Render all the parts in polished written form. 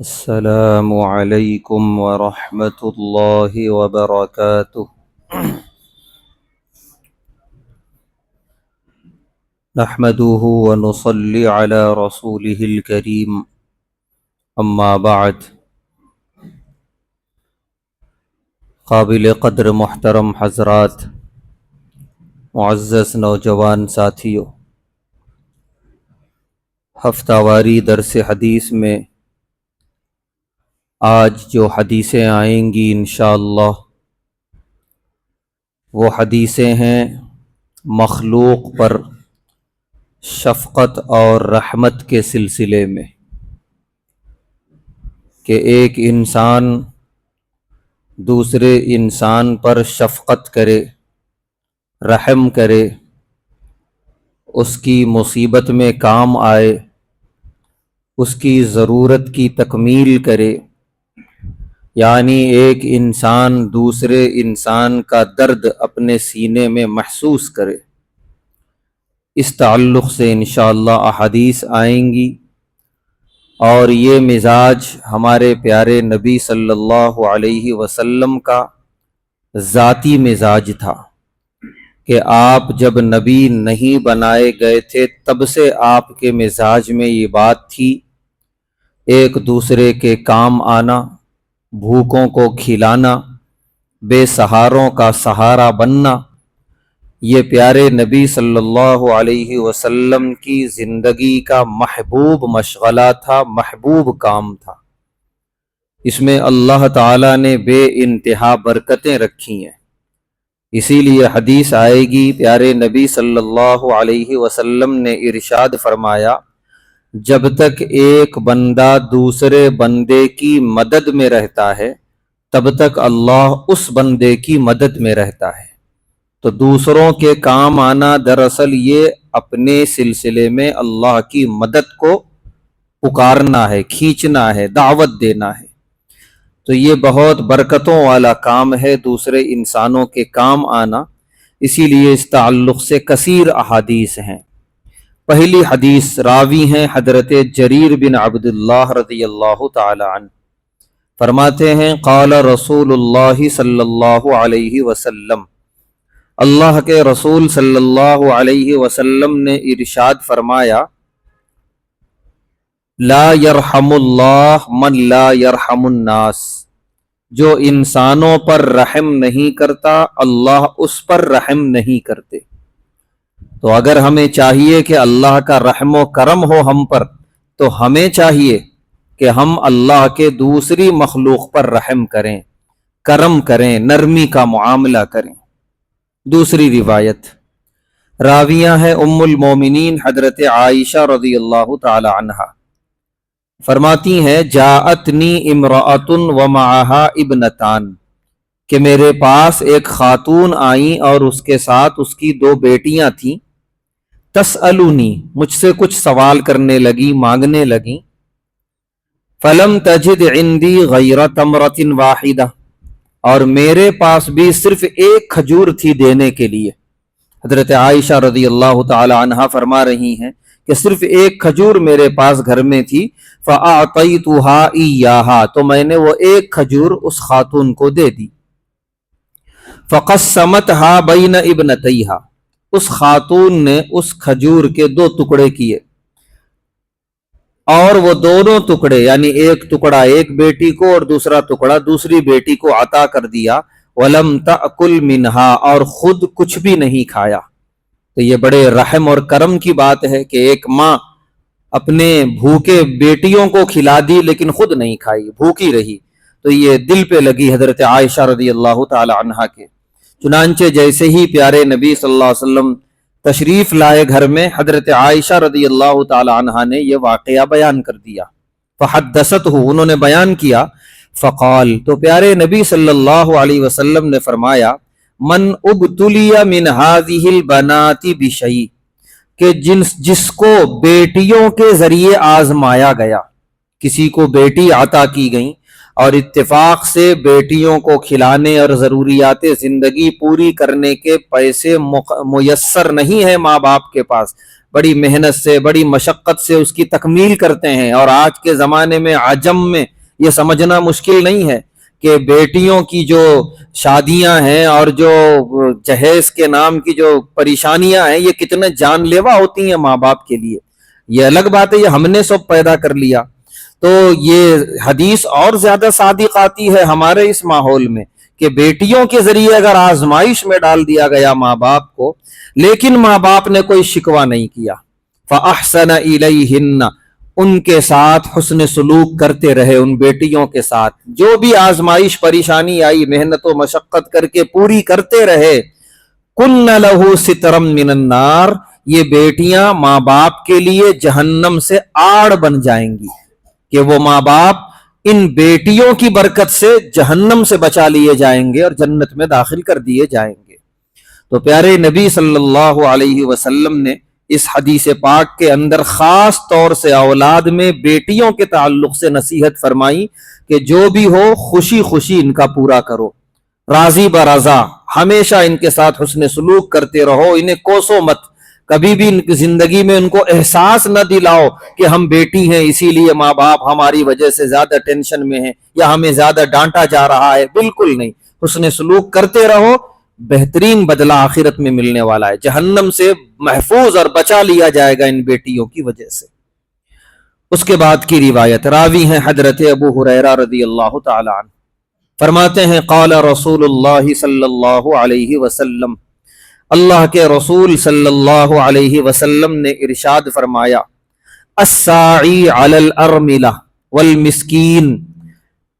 السلام علیکم ورحمۃ اللہ وبرکاتہ۔ نحمده ونصلی علی رسوله الکریم، اما بعد۔ قابل قدر محترم حضرات، معزز نوجوان ساتھیو، ہفتہ واری درس حدیث میں آج جو حدیثیں آئیں گی انشاءاللہ وہ حدیثیں ہیں مخلوق پر شفقت اور رحمت کے سلسلے میں، کہ ایک انسان دوسرے انسان پر شفقت کرے، رحم کرے، اس کی مصیبت میں کام آئے، اس کی ضرورت کی تکمیل کرے، یعنی ایک انسان دوسرے انسان کا درد اپنے سینے میں محسوس کرے۔ اس تعلق سے انشاءاللہ احادیث آئیں گی، اور یہ مزاج ہمارے پیارے نبی صلی اللہ علیہ وسلم کا ذاتی مزاج تھا کہ آپ جب نبی نہیں بنائے گئے تھے تب سے آپ کے مزاج میں یہ بات تھی، ایک دوسرے کے کام آنا، بھوکوں کو کھلانا، بے سہاروں کا سہارا بننا، یہ پیارے نبی صلی اللہ علیہ وسلم کی زندگی کا محبوب مشغلہ تھا، محبوب کام تھا۔ اس میں اللہ تعالیٰ نے بے انتہا برکتیں رکھی ہیں۔ اسی لیے حدیث آئے گی، پیارے نبی صلی اللہ علیہ وسلم نے ارشاد فرمایا، جب تک ایک بندہ دوسرے بندے کی مدد میں رہتا ہے تب تک اللہ اس بندے کی مدد میں رہتا ہے۔ تو دوسروں کے کام آنا دراصل یہ اپنے سلسلے میں اللہ کی مدد کو پکارنا ہے، کھینچنا ہے، دعوت دینا ہے۔ تو یہ بہت برکتوں والا کام ہے، دوسرے انسانوں کے کام آنا۔ اسی لیے اس تعلق سے کثیر احادیث ہیں۔ پہلی حدیث راوی ہیں حضرت جریر بن عبداللہ رضی اللہ تعالی عنہ، فرماتے ہیں قال رسول اللہ صلی اللہ علیہ وسلم، اللہ کے رسول صلی اللہ علیہ وسلم نے ارشاد فرمایا، لا یرحم اللہ من لا یرحم الناس، جو انسانوں پر رحم نہیں کرتا اللہ اس پر رحم نہیں کرتے۔ تو اگر ہمیں چاہیے کہ اللہ کا رحم و کرم ہو ہم پر، تو ہمیں چاہیے کہ ہم اللہ کے دوسری مخلوق پر رحم کریں، کرم کریں، نرمی کا معاملہ کریں۔ دوسری روایت راویہ ہے ام المومنین حضرت عائشہ رضی اللہ تعالی عنہا، فرماتی ہیں جاءتنی امرأۃ ومعها ابنتان، کہ میرے پاس ایک خاتون آئیں اور اس کے ساتھ اس کی دو بیٹیاں تھیں، تسألونی، مجھ سے کچھ سوال کرنے لگی، مانگنے لگیں، فلم تجد عندی غیر تمرۃ واحدہ، اور میرے پاس بھی صرف ایک کھجور تھی دینے کے لیے۔ حضرت عائشہ رضی اللہ تعالی عنہا فرما رہی ہیں کہ صرف ایک کھجور میرے پاس گھر میں تھی، فأعطیتها ایاها، تو میں نے وہ ایک کھجور اس خاتون کو دے دی۔ فقسمتها بین ابنتیہا، اس خاتون نے اس کھجور کے دو ٹکڑے کیے، اور وہ دونوں ٹکڑے یعنی ایک ٹکڑا ایک بیٹی کو اور دوسرا ٹکڑا دوسری بیٹی کو عطا کر دیا، وَلَمْ تَأْكُلْ مِنْهَا، اور خود کچھ بھی نہیں کھایا۔ تو یہ بڑے رحم اور کرم کی بات ہے کہ ایک ماں اپنے بھوکے بیٹیوں کو کھلا دی لیکن خود نہیں کھائی، بھوکی رہی۔ تو یہ دل پہ لگی حضرت عائشہ رضی اللہ تعالی عنہا کے۔ چنانچہ جیسے ہی پیارے نبی صلی اللہ علیہ وسلم تشریف لائے گھر میں، حضرت عائشہ رضی اللہ تعالی عنہا نے یہ واقعہ بیان کر دیا، فحدثتہ، انہوں نے بیان کیا، فقال، تو پیارے نبی صلی اللہ علیہ وسلم نے فرمایا، من ابتلی من هذه البنات بشیء، کہ جس کو بیٹیوں کے ذریعے آزمایا گیا، کسی کو بیٹی عطا کی گئیں اور اتفاق سے بیٹیوں کو کھلانے اور ضروریات زندگی پوری کرنے کے پیسے میسر نہیں ہیں ماں باپ کے پاس، بڑی محنت سے بڑی مشقت سے اس کی تکمیل کرتے ہیں. اور آج کے زمانے میں عجم میں یہ سمجھنا مشکل نہیں ہے کہ بیٹیوں کی جو شادیاں ہیں اور جو جہیز کے نام کی جو پریشانیاں ہیں یہ کتنے جان لیوا ہوتی ہیں ماں باپ کے لیے. یہ الگ بات ہے، یہ ہم نے سب پیدا کر لیا. تو یہ حدیث اور زیادہ صادق آتی ہے ہمارے اس ماحول میں کہ بیٹیوں کے ذریعے اگر آزمائش میں ڈال دیا گیا ماں باپ کو، لیکن ماں باپ نے کوئی شکوہ نہیں کیا، فَأَحْسَنَ إِلَيْهِنَّ، ان کے ساتھ حسن سلوک کرتے رہے، ان بیٹیوں کے ساتھ جو بھی آزمائش پریشانی آئی محنت و مشقت کر کے پوری کرتے رہے. كُنَّ لَهُ سِتْرًا مِّنَ النَّارِ، یہ بیٹیاں ماں باپ کے لیے جہنم سے آڑ بن جائیں گی کہ وہ ماں باپ ان بیٹیوں کی برکت سے جہنم سے بچا لیے جائیں گے اور جنت میں داخل کر دیے جائیں گے. تو پیارے نبی صلی اللہ علیہ وسلم نے اس حدیث پاک کے اندر خاص طور سے اولاد میں بیٹیوں کے تعلق سے نصیحت فرمائی کہ جو بھی ہو خوشی خوشی ان کا پورا کرو، راضی برضا، ہمیشہ ان کے ساتھ حسن سلوک کرتے رہو، انہیں کوسو مت، کبھی بھی ان کی زندگی میں ان کو احساس نہ دلاؤ کہ ہم بیٹی ہیں اسی لیے ماں باپ ہماری وجہ سے زیادہ ٹینشن میں ہیں یا ہمیں زیادہ ڈانٹا جا رہا ہے. بالکل نہیں، حسن سلوک کرتے رہو، بہترین بدلہ آخرت میں ملنے والا ہے، جہنم سے محفوظ اور بچا لیا جائے گا ان بیٹیوں کی وجہ سے. اس کے بعد کی روایت، راوی ہیں حضرت ابو ہریرہ رضی اللہ تعالی عنہ، فرماتے ہیں قال رسول اللہ صلی اللہ علیہ وسلم، اللہ کے رسول صلی اللہ علیہ وسلم نے ارشاد فرمایا، الساعی علی الارملہ والمسکین،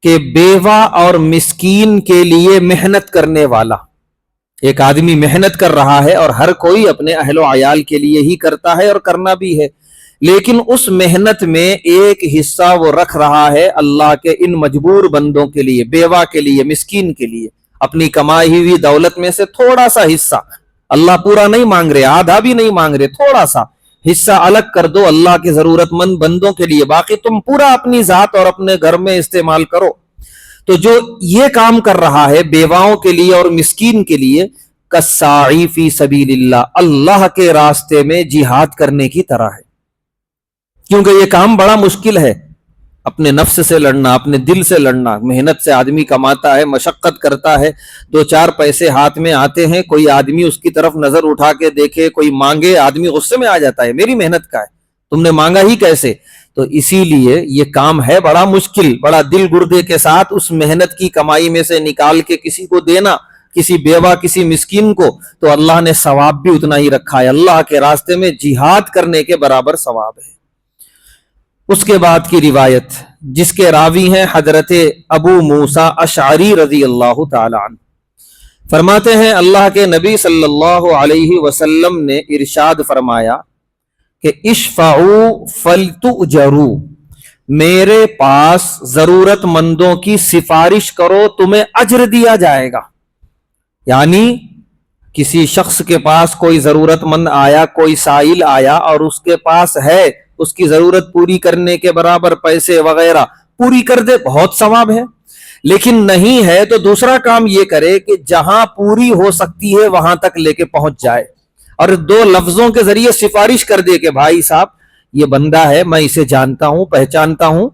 کہ بیوہ اور مسکین کے لیے محنت کرنے والا. ایک آدمی محنت کر رہا ہے اور ہر کوئی اپنے اہل و عیال کے لیے ہی کرتا ہے اور کرنا بھی ہے، لیکن اس محنت میں ایک حصہ وہ رکھ رہا ہے اللہ کے ان مجبور بندوں کے لیے، بیوہ کے لیے، مسکین کے لیے. اپنی کمائی ہوئی دولت میں سے تھوڑا سا حصہ، اللہ پورا نہیں مانگ رہے، آدھا بھی نہیں مانگ رہے، تھوڑا سا حصہ الگ کر دو اللہ کے ضرورت مند بندوں کے لیے، باقی تم پورا اپنی ذات اور اپنے گھر میں استعمال کرو. تو جو یہ کام کر رہا ہے بیواؤں کے لیے اور مسکین کے لیے، کالساعی فی سبیل اللہ، اللہ کے راستے میں جہاد کرنے کی طرح ہے. کیونکہ یہ کام بڑا مشکل ہے، اپنے نفس سے لڑنا، اپنے دل سے لڑنا. محنت سے آدمی کماتا ہے، مشقت کرتا ہے، دو چار پیسے ہاتھ میں آتے ہیں، کوئی آدمی اس کی طرف نظر اٹھا کے دیکھے، کوئی مانگے، آدمی غصے میں آ جاتا ہے، میری محنت کا ہے، تم نے مانگا ہی کیسے. تو اسی لیے یہ کام ہے بڑا مشکل، بڑا دل گردے کے ساتھ اس محنت کی کمائی میں سے نکال کے کسی کو دینا، کسی بیوہ کسی مسکین کو، تو اللہ نے ثواب بھی اتنا ہی رکھا ہے، اللہ کے راستے میں جہاد کرنے کے برابر ثواب ہے. اس کے بعد کی روایت جس کے راوی ہیں حضرت ابو موسیٰ اشعری رضی اللہ تعالی عنہ، فرماتے ہیں اللہ کے نبی صلی اللہ علیہ وسلم نے ارشاد فرمایا کہ اشفعوا فلتؤجروا، میرے پاس ضرورت مندوں کی سفارش کرو تمہیں اجر دیا جائے گا. یعنی کسی شخص کے پاس کوئی ضرورت مند آیا، کوئی سائل آیا اور اس کے پاس ہے، اس کی ضرورت پوری کرنے کے برابر پیسے وغیرہ پوری کر دے، بہت ثواب ہے. لیکن نہیں ہے تو دوسرا کام یہ کرے کہ جہاں پوری ہو سکتی ہے وہاں تک لے کے پہنچ جائے اور دو لفظوں کے ذریعے سفارش کر دے کہ بھائی صاحب یہ بندہ ہے، میں اسے جانتا ہوں، پہچانتا ہوں،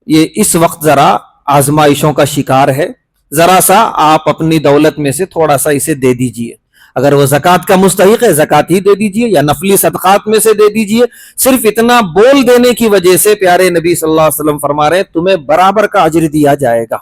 یہ اس وقت ذرا آزمائشوں کا شکار ہے، ذرا سا آپ اپنی دولت میں سے تھوڑا سا اسے دے دیجئے. اگر وہ زکوٰۃ کا مستحق ہے زکوٰۃ ہی دے دیجئے یا نفلی صدقات میں سے دے دیجئے. صرف اتنا بول دینے کی وجہ سے پیارے نبی صلی اللہ علیہ وسلم فرما رہے ہیں تمہیں برابر کا اجر دیا جائے گا.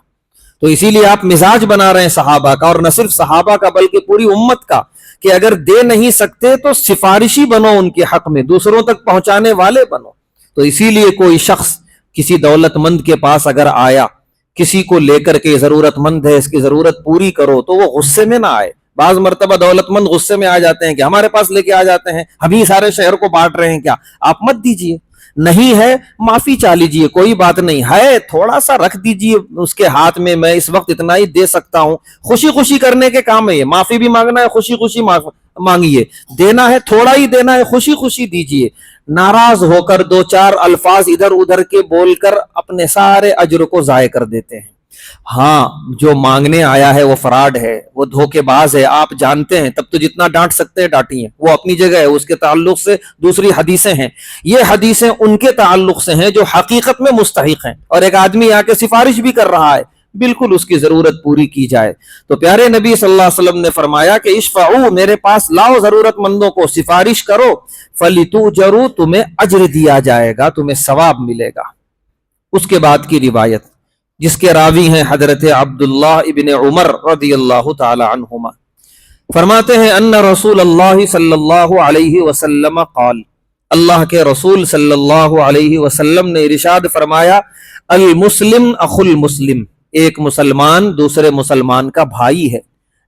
تو اسی لیے آپ مزاج بنا رہے ہیں صحابہ کا، اور نہ صرف صحابہ کا بلکہ پوری امت کا، کہ اگر دے نہیں سکتے تو سفارشی بنو ان کے حق میں، دوسروں تک پہنچانے والے بنو. تو اسی لیے کوئی شخص کسی دولت مند کے پاس اگر آیا، کسی کو لے کر کے ضرورت مند ہے اس کی ضرورت پوری کرو، تو وہ غصے میں نہ آئے. بعض مرتبہ دولت مند غصے میں آ جاتے ہیں کہ ہمارے پاس لے کے آ جاتے ہیں، ہم ہی سارے شہر کو بانٹ رہے ہیں کیا. آپ مت دیجئے، نہیں ہے معافی چاہ لیجئے، کوئی بات نہیں ہے، تھوڑا سا رکھ دیجئے اس کے ہاتھ میں، میں اس وقت اتنا ہی دے سکتا ہوں. خوشی خوشی کرنے کے کام ہے یہ، معافی بھی مانگنا ہے، خوشی خوشی مانگیے، دینا ہے تھوڑا ہی دینا ہے، خوشی خوشی دیجئے. ناراض ہو کر دو چار الفاظ ادھر ادھر کے بول کر اپنے سارے اجر کو ضائع کر دیتے ہیں. ہاں جو مانگنے آیا ہے وہ فراڈ ہے، وہ دھوکے باز ہے، آپ جانتے ہیں، تب تو جتنا ڈانٹ سکتے ہیں ڈانٹیے، وہ اپنی جگہ ہے، اس کے تعلق سے دوسری حدیثیں ہیں، یہ حدیثیں ان کے تعلق سے ہیں جو حقیقت میں مستحق ہیں، اور ایک آدمی آ کے سفارش بھی کر رہا ہے، بالکل اس کی ضرورت پوری کی جائے۔ تو پیارے نبی صلی اللہ علیہ وسلم نے فرمایا کہ اشفعوا، میرے پاس لاؤ ضرورت مندوں کو، سفارش کرو، فلتؤجروا، تمہیں اجر دیا جائے گا، تمہیں ثواب ملے گا۔ اس کے بعد کی روایت جس کے راوی ہیں حضرت عبداللہ ابن عمر رضی اللہ تعالی عنہما، فرماتے ہیں ان رسول اللہ صلی اللہ علیہ وسلم قال، اللہ کے رسول صلی اللہ علیہ وسلم نے ارشاد فرمایا، المسلم اخو المسلم، ایک مسلمان دوسرے مسلمان کا بھائی ہے،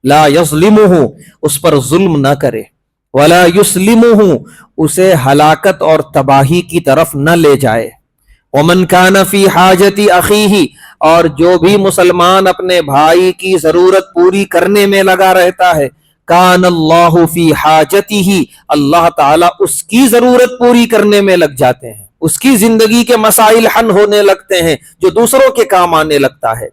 لا یظلمہ، اس پر ظلم نہ کرے، ولا یسلمہ، اسے ہلاکت اور تباہی کی طرف نہ لے جائے، ومن کان فی حاجت اخیہ، اور جو بھی مسلمان اپنے بھائی کی ضرورت پوری کرنے میں لگا رہتا ہے، کان اللہ فی حاجتہ، اللہ تعالیٰ اس کی ضرورت پوری کرنے میں لگ جاتے ہیں، اس کی زندگی کے مسائل حل ہونے لگتے ہیں جو دوسروں کے کام آنے لگتا ہے۔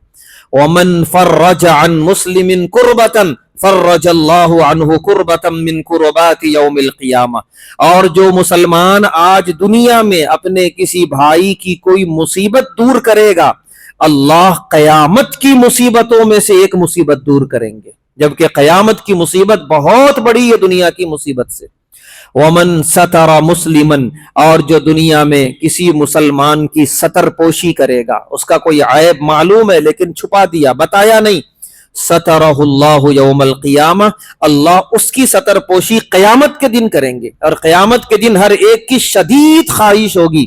ومن فرج عن مسلم کربۃ فرج اللہ عنہ کربۃ من کربات یوم القیامہ، اور جو مسلمان آج دنیا میں اپنے کسی بھائی کی کوئی مصیبت دور کرے گا، اللہ قیامت کی مصیبتوں میں سے ایک مصیبت دور کریں گے، جبکہ قیامت کی مصیبت بہت بڑی ہے دنیا کی مصیبت سے۔ ومن ستر مسلمن، اور جو دنیا میں کسی مسلمان کی ستر پوشی کرے گا، اس کا کوئی عیب معلوم ہے لیکن چھپا دیا، بتایا نہیں، سترہ اللہ یوم القیامہ، اللہ اس کی ستر پوشی قیامت کے دن کریں گے، اور قیامت کے دن ہر ایک کی شدید خواہش ہوگی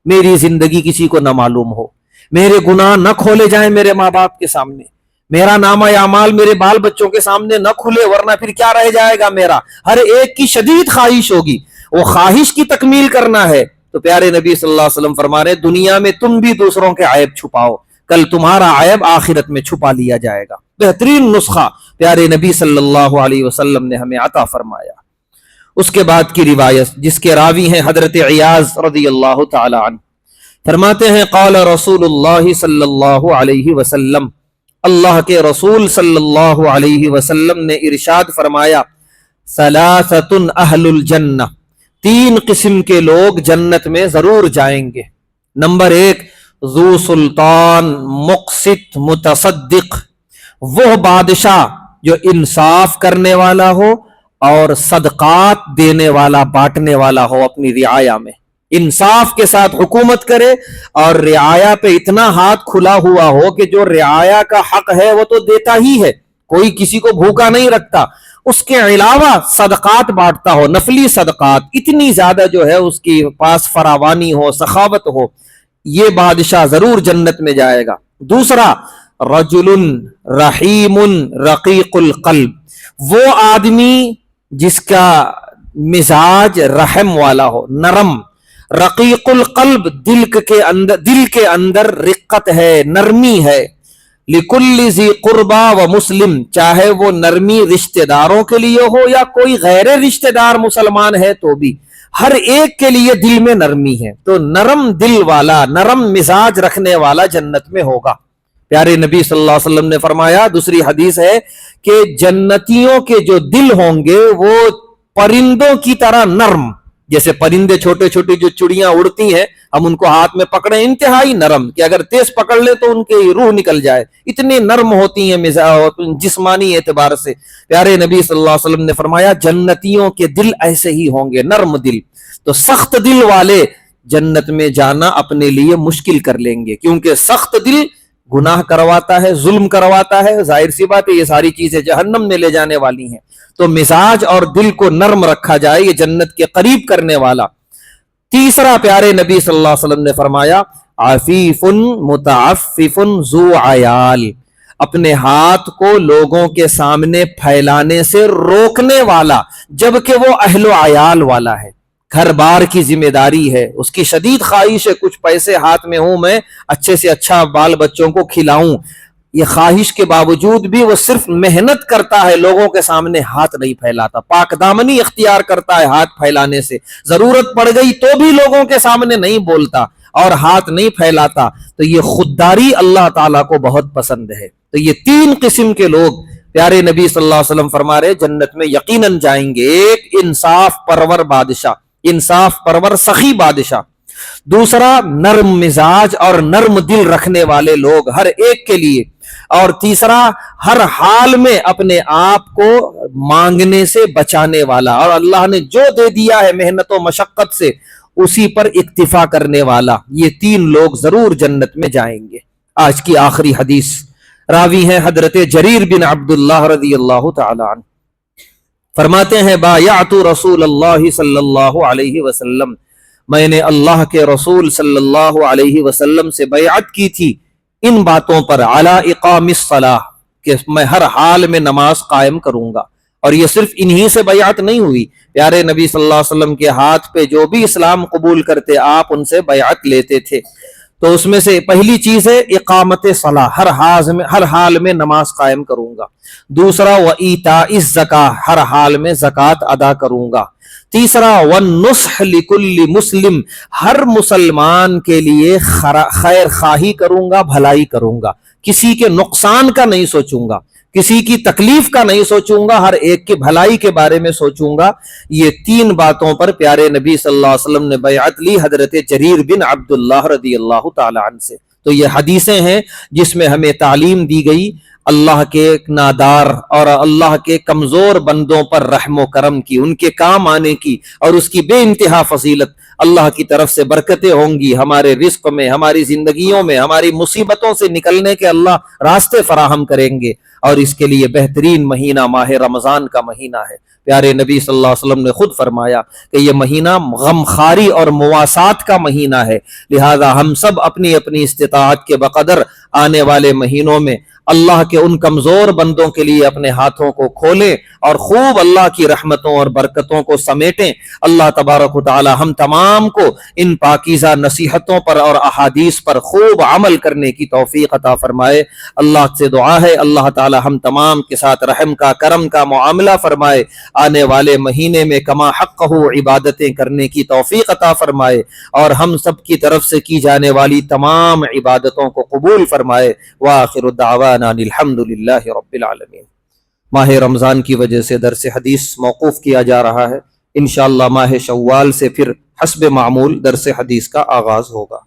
میری زندگی کسی کو نہ معلوم ہو، میرے گناہ نہ کھولے جائیں میرے ماں باپ کے سامنے، میرا نامہ اعمال میرے بال بچوں کے سامنے نہ کھلے، ورنہ پھر کیا رہ جائے گا میرا، ہر ایک کی شدید خواہش ہوگی، وہ خواہش کی تکمیل کرنا ہے۔ تو پیارے نبی صلی اللہ علیہ وسلم فرما رہے دنیا میں تم بھی دوسروں کے عیب چھپاؤ، کل تمہارا عیب آخرت میں چھپا لیا جائے گا۔ بہترین نسخہ پیارے نبی صلی اللہ علیہ وسلم نے ہمیں عطا فرمایا۔ اس کے بعد کی روایت جس کے راوی ہیں حضرت عیاض رضی اللہ تعالی عنہ، فرماتے ہیں قال رسول اللہ صلی اللہ علیہ وسلم، اللہ کے رسول صلی اللہ علیہ وسلم نے ارشاد فرمایا، ثلاثۃ اہل الجنہ، تین قسم کے لوگ جنت میں ضرور جائیں گے۔ نمبر ایک، ذو سلطان مقسط متصدق، وہ بادشاہ جو انصاف کرنے والا ہو اور صدقات دینے والا، بانٹنے والا ہو، اپنی رعایا میں انصاف کے ساتھ حکومت کرے اور رعایا پہ اتنا ہاتھ کھلا ہوا ہو کہ جو رعایا کا حق ہے وہ تو دیتا ہی ہے، کوئی کسی کو بھوکا نہیں رکھتا، اس کے علاوہ صدقات بانٹتا ہو، نفلی صدقات اتنی زیادہ جو ہے اس کی پاس فراوانی ہو، سخاوت ہو، یہ بادشاہ ضرور جنت میں جائے گا۔ دوسرا، رجل رحیم رقیق القلب، وہ آدمی جس کا مزاج رحم والا ہو، نرم، رقیق القلب، دل کے اندر رقت ہے، نرمی ہے، لکل ذی قربا و مسلم، چاہے وہ نرمی رشتہ داروں کے لیے ہو یا کوئی غیر رشتہ دار مسلمان ہے تو بھی، ہر ایک کے لیے دل میں نرمی ہے، تو نرم دل والا، نرم مزاج رکھنے والا جنت میں ہوگا۔ پیارے نبی صلی اللہ علیہ وسلم نے فرمایا، دوسری حدیث ہے کہ جنتیوں کے جو دل ہوں گے وہ پرندوں کی طرح نرم، جیسے پرندے چھوٹے چھوٹے جو چڑیاں اڑتی ہیں ہم ان کو ہاتھ میں پکڑیں، انتہائی نرم کہ اگر تیز پکڑ لے تو ان کی روح نکل جائے، اتنی نرم ہوتی ہیں جسمانی اعتبار سے۔ پیارے نبی صلی اللہ علیہ وسلم نے فرمایا جنتیوں کے دل ایسے ہی ہوں گے، نرم دل۔ تو سخت دل والے جنت میں جانا اپنے لیے مشکل کر لیں گے، کیونکہ سخت دل گناہ کرواتا ہے، ظلم کرواتا ہے، ظاہر سی بات ہے یہ ساری چیزیں جہنم میں لے جانے والی ہیں۔ تو مزاج اور دل کو نرم رکھا جائے، یہ جنت کے قریب کرنے والا۔ تیسرا، پیارے نبی صلی اللہ علیہ وسلم نے فرمایا، عفیف متعفف ذو عیال، اپنے ہاتھ کو لوگوں کے سامنے پھیلانے سے روکنے والا، جبکہ وہ اہل و عیال والا ہے، گھر بار کی ذمہ داری ہے، اس کی شدید خواہش ہے کچھ پیسے ہاتھ میں ہوں، میں اچھے سے اچھا بال بچوں کو کھلاؤں، یہ خواہش کے باوجود بھی وہ صرف محنت کرتا ہے، لوگوں کے سامنے ہاتھ نہیں پھیلاتا، پاک دامنی اختیار کرتا ہے ہاتھ پھیلانے سے، ضرورت پڑ گئی تو بھی لوگوں کے سامنے نہیں بولتا، اور ہاتھ نہیں پھیلاتا تو یہ خودداری اللہ تعالیٰ کو بہت پسند ہے۔ تو یہ تین قسم کے لوگ پیارے نبی صلی اللہ علیہ وسلم فرما رہے جنت میں یقیناً جائیں گے۔ ایک انصاف پرور بادشاہ، انصاف پرور سخی بادشاہ، دوسرا نرم مزاج اور نرم دل رکھنے والے لوگ ہر ایک کے لیے، اور تیسرا ہر حال میں اپنے آپ کو مانگنے سے بچانے والا، اور اللہ نے جو دے دیا ہے محنت و مشقت سے اسی پر اکتفا کرنے والا۔ یہ تین لوگ ضرور جنت میں جائیں گے۔ آج کی آخری حدیث، راوی ہیں حضرت جریر بن عبداللہ رضی اللہ تعالی عنہ، فرماتے ہیں بایعت رسول اللہ صلی اللہ علیہ وسلم، میں نے اللہ کے رسول صلی اللہ علیہ وسلم سے بیعت کی تھی ان باتوں پر، علی اقام الصلاۃ، کہ میں ہر حال میں نماز قائم کروں گا۔ اور یہ صرف انہی سے بیعت نہیں ہوئی، پیارے نبی صلی اللہ علیہ وسلم کے ہاتھ پہ جو بھی اسلام قبول کرتے آپ ان سے بیعت لیتے تھے۔ تو اس میں سے پہلی چیز ہے اقامت صلاح، ہر حال میں نماز قائم کروں گا۔ دوسرا وایتاء الزکاۃ، ہر حال میں زکوٰۃ ادا کروں گا۔ تیسرا والنصح لکل مسلم، ہر مسلمان کے لیے خیر خواہی کروں گا، بھلائی کروں گا، کسی کے نقصان کا نہیں سوچوں گا، کسی کی تکلیف کا نہیں سوچوں گا، ہر ایک کی بھلائی کے بارے میں سوچوں گا۔ یہ تین باتوں پر پیارے نبی صلی اللہ علیہ وسلم نے بیعت لی حضرت جریر بن عبداللہ رضی اللہ تعالی عنہ سے۔ تو یہ حدیثیں ہیں جس میں ہمیں تعلیم دی گئی اللہ کے نادار اور اللہ کے کمزور بندوں پر رحم و کرم کی، ان کے کام آنے کی، اور اس کی بے انتہا فضیلت۔ اللہ کی طرف سے برکتیں ہوں گی ہمارے رزق میں، ہماری زندگیوں میں، ہماری مصیبتوں سے نکلنے کے اللہ راستے فراہم کریں گے۔ اور اس کے لیے بہترین مہینہ ماہ رمضان کا مہینہ ہے۔ پیارے نبی صلی اللہ علیہ وسلم نے خود فرمایا کہ یہ مہینہ غمخواری اور مواسات کا مہینہ ہے، لہذا ہم سب اپنی اپنی استطاعت کے بقدر آنے والے مہینوں میں اللہ کے ان کمزور بندوں کے لیے اپنے ہاتھوں کو کھولیں اور خوب اللہ کی رحمتوں اور برکتوں کو سمیٹیں۔ اللہ تبارک و تعالی ہم تمام کو ان پاکیزہ نصیحتوں پر اور احادیث پر خوب عمل کرنے کی توفیق عطا فرمائے۔ اللہ سے دعا ہے اللہ تعالی ہم تمام کے ساتھ رحم کا، کرم کا معاملہ فرمائے، آنے والے مہینے میں کما حقہ عبادتیں کرنے کی توفیق عطا فرمائے، اور ہم سب کی طرف سے کی جانے والی تمام عبادتوں کو قبول فرمائے۔ وآخر دعوانا الحمدللہ رب العالمین۔ ماہ رمضان کی وجہ سے درس حدیث موقوف کیا جا رہا ہے، انشاءاللہ ماہ شوال سے پھر حسب معمول درس حدیث کا آغاز ہوگا۔